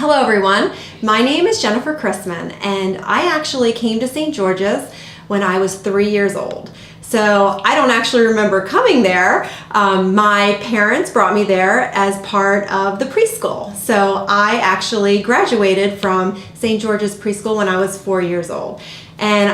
Hello everyone, my name is Jen Christman and I actually came to St. George's when I was 3 years old. So I don't actually remember coming there. My parents brought me there as part of the preschool. So I actually graduated from St. George's preschool when I was 4 years old. And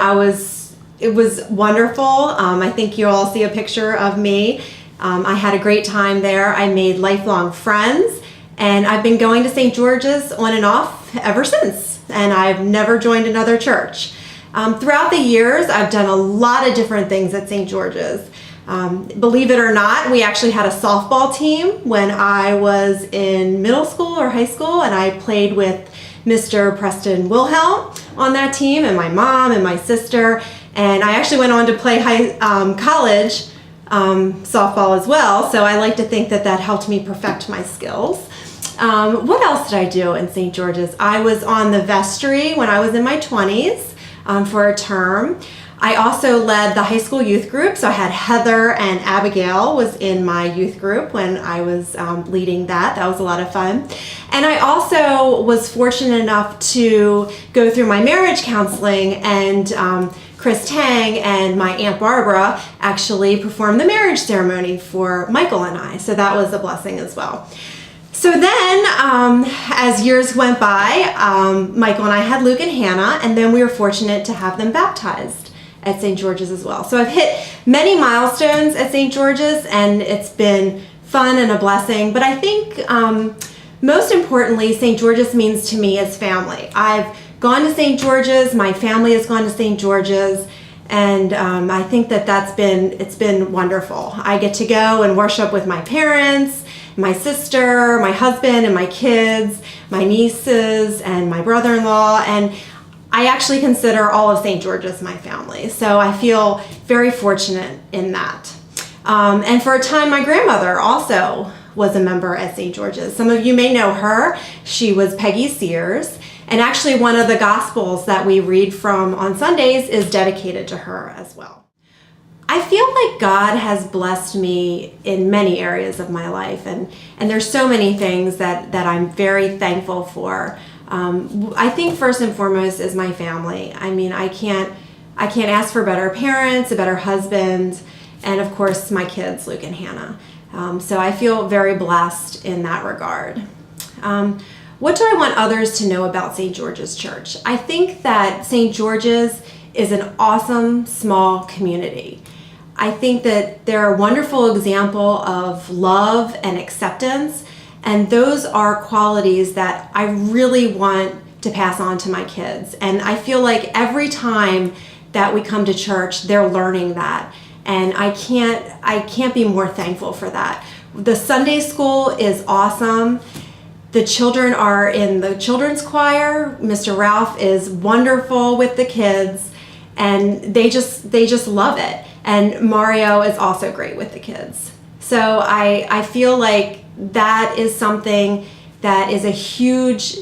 it was wonderful. I think you all see a picture of me. I had a great time there. I made lifelong friends. And I've been going to St. George's on and off ever since, and I've never joined another church. Throughout the years, I've done a lot of different things at St. George's. Believe it or not, we actually had a softball team when I was in middle school or high school, and I played with Mr. Preston Wilhelm on that team, and my mom and my sister, and I actually went on to play college softball as well, so I like to think that that helped me perfect my skills. What else did I do in St. George's? I was on the vestry when I was in my 20s for a term. I also led the high school youth group, so I had Heather and Abigail was in my youth group when I was leading that. That was a lot of fun. And I also was fortunate enough to go through my marriage counseling, and Chris Tang and my Aunt Barbara actually performed the marriage ceremony for Michael and I, so that was a blessing as well. So then, as years went by, Michael and I had Luke and Hannah, and then we were fortunate to have them baptized at St. George's as well. So I've hit many milestones at St. George's, and it's been fun and a blessing. But I think most importantly, St. George's means to me is family. I've gone to St. George's, my family has gone to St. George's, and I think that it's been wonderful. I get to go and worship with my parents, my sister, my husband, and my kids, my nieces, and my brother-in-law, and I actually consider all of St. George's my family, so I feel very fortunate in that. And for a time, my grandmother also was a member at St. George's. Some of you may know her. She was Peggy Sears, and actually one of the Gospels that we read from on Sundays is dedicated to her as well. I feel like God has blessed me in many areas of my life, and there's so many things that I'm very thankful for. I think first and foremost is my family. I mean, I can't ask for better parents, a better husband, and of course my kids, Luke and Hannah. So I feel very blessed in that regard. What do I want others to know about St. George's Church? I think that St. George's is an awesome small community. I think that they're a wonderful example of love and acceptance, and those are qualities that I really want to pass on to my kids. And I feel like every time that we come to church, they're learning that, and I can't be more thankful for that. The Sunday school is awesome. The children are in the children's choir. Mr. Ralph is wonderful with the kids, and they just love it. And Mario is also great with the kids. So I feel like that is something that is a huge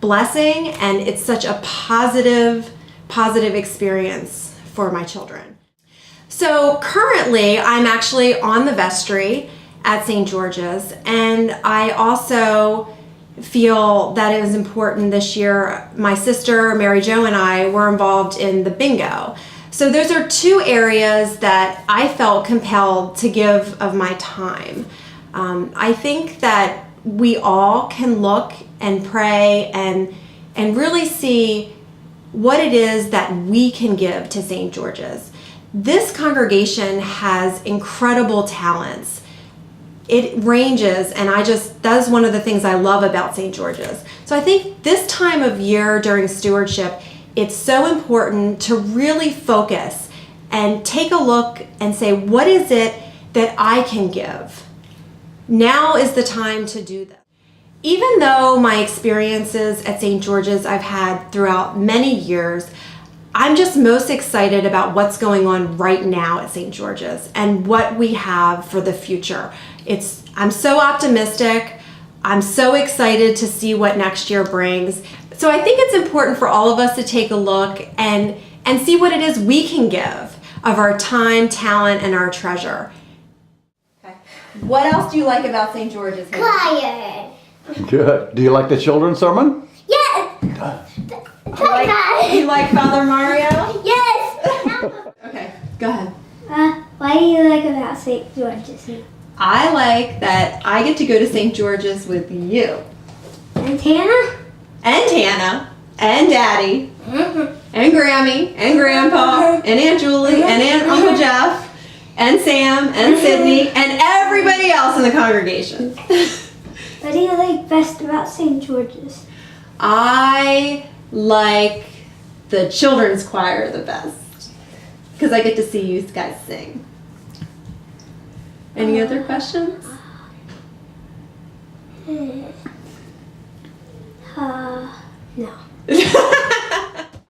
blessing, and it's such a positive experience for my children. So currently I'm actually on the vestry at St. George's, and I also feel that it was important this year. My sister Mary Jo and I were involved in the bingo. So those are two areas that I felt compelled to give of my time. I think that we all can look and pray and really see what it is that we can give to St. George's. This congregation has incredible talents. It ranges, and that's one of the things I love about St. George's. So I think this time of year during stewardship, it's so important to really focus and take a look and say, what is it that I can give? Now is the time to do this. Even though my experiences at St. George's I've had throughout many years, I'm just most excited about what's going on right now at St. George's and what we have for the future. I'm so optimistic. I'm so excited to see what next year brings. So I think it's important for all of us to take a look and see what it is we can give of our time, talent, and our treasure. Okay. What else do you like about St. George's? Choir. Good. Do you like the children's sermon? You like Father Mario? Yes! Okay, go ahead. What do you like about St. George's? I like that I get to go to St. George's with you. And Tana? And Tana. And Daddy. Mm-hmm. And Grammy. And Grandpa. And Aunt Julie. And Uncle Jeff. And Sam. And Sydney. And everybody else in the congregation. What do you like best about St. George's? I like the children's choir the best. Because I get to see you guys sing. Any other questions? No.